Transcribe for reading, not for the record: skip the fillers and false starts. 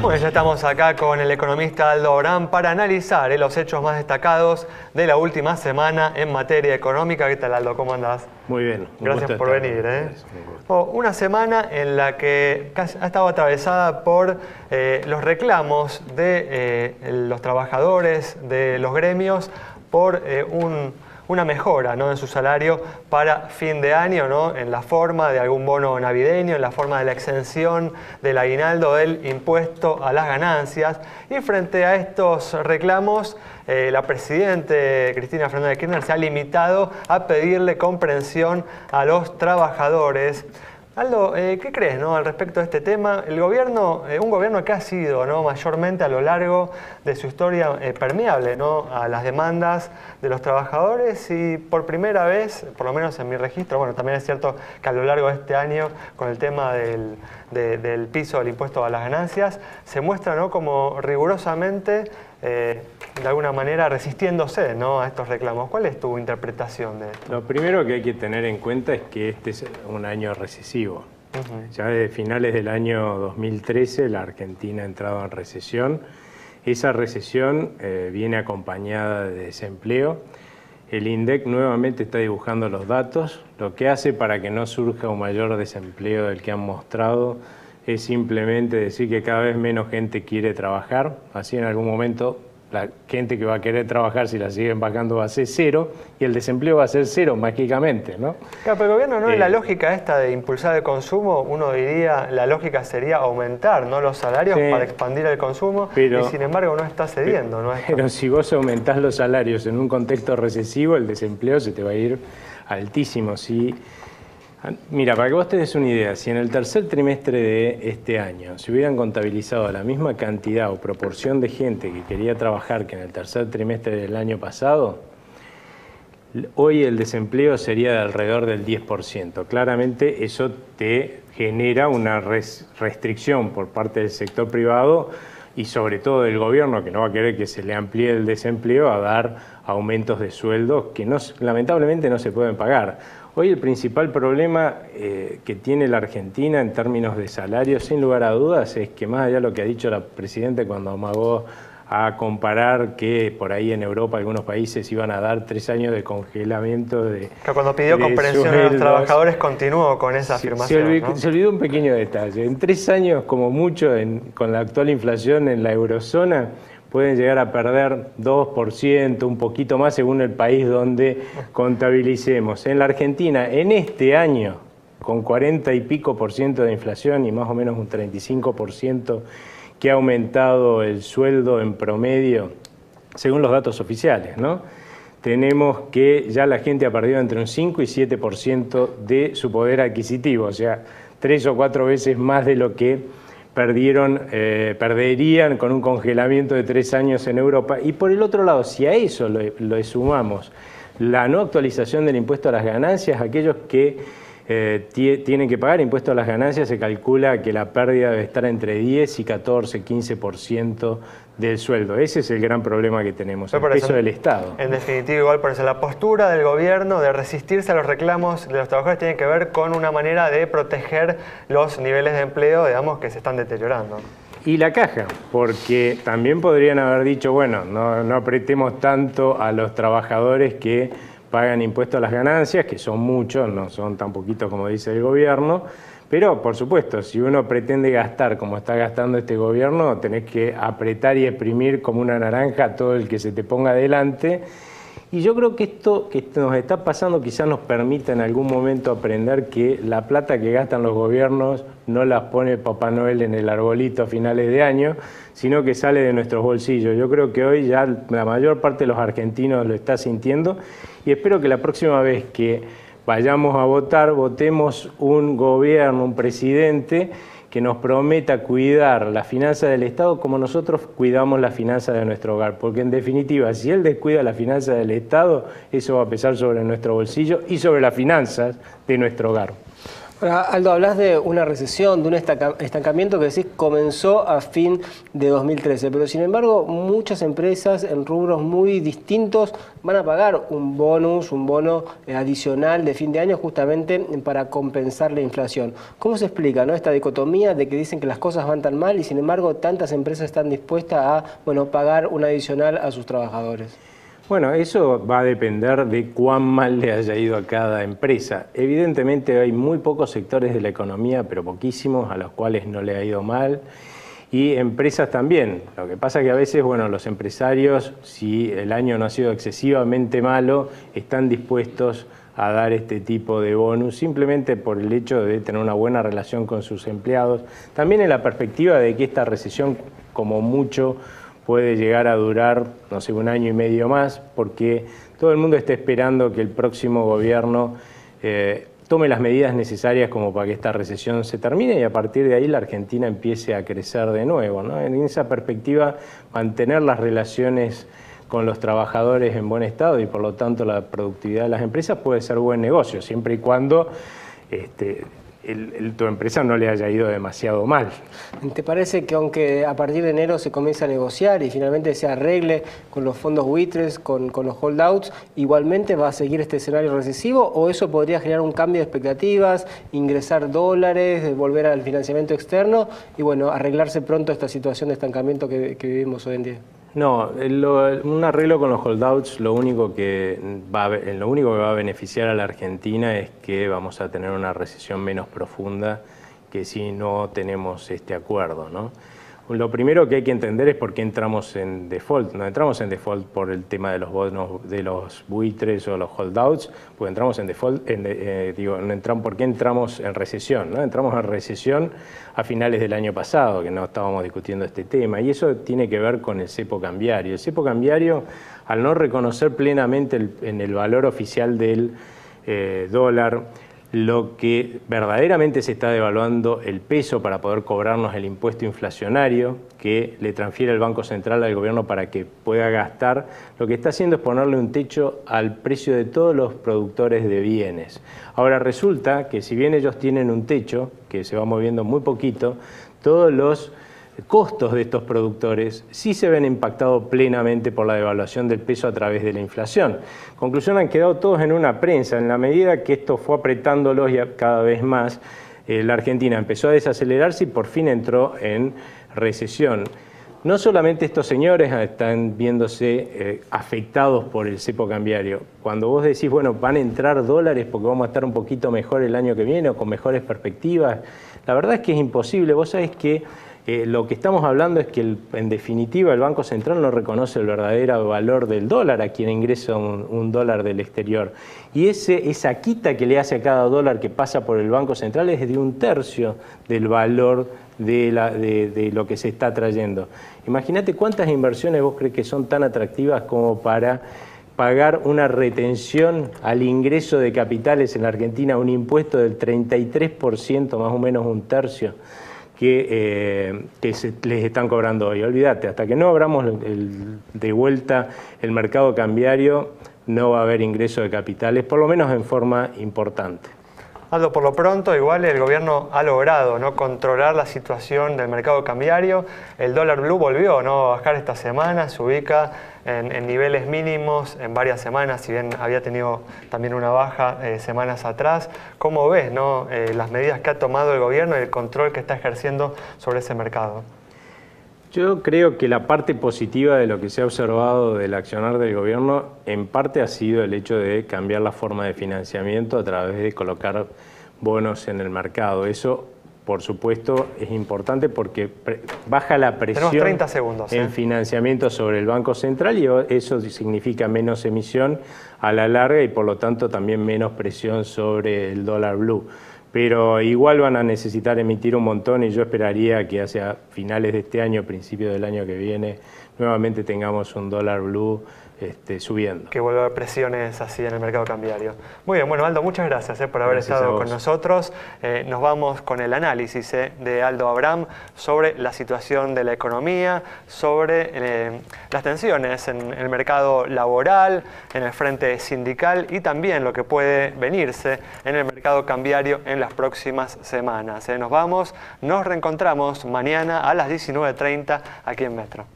Bueno, ya estamos acá con el economista Aldo Oram para analizar los hechos más destacados de la última semana en materia económica. ¿Qué tal, Aldo? ¿Cómo andás? Muy bien. Gracias por venir. Una semana en la que ha estado atravesada por los reclamos de los trabajadores, de los gremios, por una mejora, ¿no?, en su salario para fin de año, ¿no?, en la forma de algún bono navideño, en la forma de la exención del aguinaldo del impuesto a las ganancias. Y frente a estos reclamos, la Presidente Cristina Fernández de Kirchner se ha limitado a pedirle comprensión a los trabajadores. Aldo, ¿qué crees, no, al respecto de este tema? El gobierno, un gobierno que ha sido, ¿no?, mayormente a lo largo de su historia permeable, ¿no?, a las demandas de los trabajadores, y por primera vez, por lo menos en mi registro, bueno, también es cierto que a lo largo de este año, con el tema del piso del impuesto a las ganancias, se muestra, ¿no?, como rigurosamente, de alguna manera, resistiéndose, ¿no?, a estos reclamos. ¿Cuál es tu interpretación de esto? Lo primero que hay que tener en cuenta es que este es un año recesivo. Ya desde finales del año 2013 la Argentina ha entrado en recesión. Esa recesión viene acompañada de desempleo. El INDEC nuevamente está dibujando los datos. Lo que hace para que no surja un mayor desempleo del que han mostrado es simplemente decir que cada vez menos gente quiere trabajar. Así en algún momento la gente que va a querer trabajar, si la siguen bajando, va a ser cero, y el desempleo va a ser cero mágicamente, ¿no? Claro, pero el gobierno, ¿no?, en la lógica esta de impulsar el consumo, uno diría, la lógica sería aumentar, ¿no?, los salarios, sí, para expandir el consumo, y sin embargo no está cediendo, ¿no? Pero si vos aumentás los salarios en un contexto recesivo, el desempleo se te va a ir altísimo. Mira, para que vos te des una idea, si en el tercer trimestre de este año se hubieran contabilizado la misma cantidad o proporción de gente que quería trabajar que en el tercer trimestre del año pasado, hoy el desempleo sería de alrededor del 10%. Claramente eso te genera una restricción por parte del sector privado y sobre todo del gobierno, que no va a querer que se le amplíe el desempleo, a dar aumentos de sueldos que lamentablemente no se pueden pagar. Hoy el principal problema que tiene la Argentina en términos de salarios, sin lugar a dudas, es que más allá de lo que ha dicho la Presidenta cuando amagó a comparar que por ahí en Europa algunos países iban a dar 3 años de congelamiento de cuando pidió comprensión a los trabajadores, continuó con esa afirmación, ¿no? Se olvidó un pequeño detalle. En 3 años, como mucho, con la actual inflación en la eurozona, pueden llegar a perder 2%, un poquito más según el país donde contabilicemos. En la Argentina, en este año, con 40 y pico % de inflación y más o menos un 35% que ha aumentado el sueldo en promedio, según los datos oficiales, ¿no?, tenemos que ya la gente ha perdido entre un 5 y 7% de su poder adquisitivo, o sea, 3 o 4 veces más de lo que perderían con un congelamiento de 3 años en Europa. Y por el otro lado, si a eso le sumamos la no actualización del impuesto a las ganancias, aquellos que tienen que pagar impuesto a las ganancias, se calcula que la pérdida debe estar entre 10 y 14, 15% del sueldo. Ese es el gran problema que tenemos, el peso del Estado. En definitiva, igual por eso, la postura del gobierno de resistirse a los reclamos de los trabajadores tiene que ver con una manera de proteger los niveles de empleo, digamos, que se están deteriorando. Y la caja, porque también podrían haber dicho, bueno, no apretemos tanto a los trabajadores que pagan impuestos a las ganancias, que son muchos, no son tan poquitos como dice el gobierno, pero por supuesto, si uno pretende gastar como está gastando este gobierno, tenés que apretar y exprimir como una naranja todo el que se te ponga adelante. Y yo creo que esto que nos está pasando quizás nos permita en algún momento aprender que la plata que gastan los gobiernos no las pone Papá Noel en el arbolito a finales de año, sino que sale de nuestros bolsillos. Yo creo que hoy ya la mayor parte de los argentinos lo está sintiendo y espero que la próxima vez que vayamos a votar, votemos un gobierno, un presidente que nos prometa cuidar la finanza del Estado como nosotros cuidamos la finanza de nuestro hogar. Porque en definitiva, si él descuida la finanza del Estado, eso va a pesar sobre nuestro bolsillo y sobre las finanzas de nuestro hogar. Ahora, Aldo, hablas de una recesión, de un estancamiento que decís comenzó a fin de 2013, pero sin embargo muchas empresas en rubros muy distintos van a pagar un bonus, un bono adicional de fin de año justamente para compensar la inflación. ¿Cómo se explica, ¿no?, esta dicotomía de que dicen que las cosas van tan mal y sin embargo tantas empresas están dispuestas a, bueno, pagar un adicional a sus trabajadores? Bueno, eso va a depender de cuán mal le haya ido a cada empresa. Evidentemente hay muy pocos sectores de la economía, pero poquísimos, a los cuales no le ha ido mal. Y empresas también. Lo que pasa es que a veces, bueno, los empresarios, si el año no ha sido excesivamente malo, están dispuestos a dar este tipo de bonus, simplemente por el hecho de tener una buena relación con sus empleados. También en la perspectiva de que esta recesión, como mucho, puede llegar a durar, no sé, 1 año y medio más, porque todo el mundo está esperando que el próximo gobierno tome las medidas necesarias como para que esta recesión se termine y a partir de ahí la Argentina empiece a crecer de nuevo, ¿no? En esa perspectiva, mantener las relaciones con los trabajadores en buen estado y por lo tanto la productividad de las empresas puede ser buen negocio, siempre y cuando tu empresa no le haya ido demasiado mal. ¿Te parece que aunque a partir de enero se comience a negociar y finalmente se arregle con los fondos buitres, con los holdouts, igualmente va a seguir este escenario recesivo o eso podría generar un cambio de expectativas, ingresar dólares, volver al financiamiento externo y bueno, arreglarse pronto esta situación de estancamiento que vivimos hoy en día? No, un arreglo con los holdouts lo único que va a beneficiar a la Argentina es que vamos a tener una recesión menos profunda que si no tenemos este acuerdo, ¿no? Lo primero que hay que entender es por qué entramos en default. No entramos en default por el tema de los bonos de los buitres o los holdouts, porque entramos en default, ¿por qué entramos en recesión? ¿No? Entramos en recesión a finales del año pasado, que no estábamos discutiendo este tema, y eso tiene que ver con el cepo cambiario. El cepo cambiario, al no reconocer plenamente en el valor oficial del dólar, lo que verdaderamente se está devaluando el peso para poder cobrarnos el impuesto inflacionario que le transfiere el Banco Central al gobierno para que pueda gastar, lo que está haciendo es ponerle un techo al precio de todos los productores de bienes. Ahora resulta que si bien ellos tienen un techo, que se va moviendo muy poquito, todos los costos de estos productores sí se ven impactados plenamente por la devaluación del peso a través de la inflación. Conclusión, han quedado todos en una prensa. En la medida que esto fue apretándolos cada vez más, la Argentina empezó a desacelerarse y por fin entró en recesión. No solamente estos señores están viéndose afectados por el cepo cambiario. Cuando vos decís, bueno, van a entrar dólares porque vamos a estar un poquito mejor el año que viene o con mejores perspectivas, la verdad es que es imposible. Vos sabés que lo que estamos hablando es que, en definitiva, el Banco Central no reconoce el verdadero valor del dólar a quien ingresa un dólar del exterior. Y esa quita que le hace a cada dólar que pasa por el Banco Central es de 1/3 del valor de lo que se está trayendo. Imagínate cuántas inversiones vos crees que son tan atractivas como para pagar una retención al ingreso de capitales en la Argentina, un impuesto del 33%, más o menos 1/3. Que les están cobrando hoy. Olvídate, hasta que no abramos de vuelta el mercado cambiario, no va a haber ingreso de capitales, por lo menos en forma importante. Aldo, por lo pronto, igual el gobierno ha logrado, ¿no?, controlar la situación del mercado cambiario. El dólar blue volvió, ¿no?, a bajar esta semana, se ubica en niveles mínimos en varias semanas, si bien había tenido también una baja semanas atrás. ¿Cómo ves, ¿no?, las medidas que ha tomado el gobierno y el control que está ejerciendo sobre ese mercado? Yo creo que la parte positiva de lo que se ha observado del accionar del gobierno en parte ha sido el hecho de cambiar la forma de financiamiento a través de colocar bonos en el mercado. Eso, por supuesto, es importante porque baja la presión 30 segundos, en financiamiento sobre el Banco Central y eso significa menos emisión a la larga y por lo tanto también menos presión sobre el dólar blue. Pero igual van a necesitar emitir un montón y yo esperaría que hacia finales de este año, principios del año que viene, nuevamente tengamos un dólar blue subiendo. Que vuelva a haber presiones así en el mercado cambiario. Muy bien, bueno, Aldo, muchas gracias por haber Gracias estado con nosotros. Nos vamos con el análisis de Aldo Abraham sobre la situación de la economía, sobre las tensiones en el mercado laboral, en el frente sindical y también lo que puede venirse en el mercado cambiario en las próximas semanas. Nos vamos, nos reencontramos mañana a las 19:30 aquí en Metro.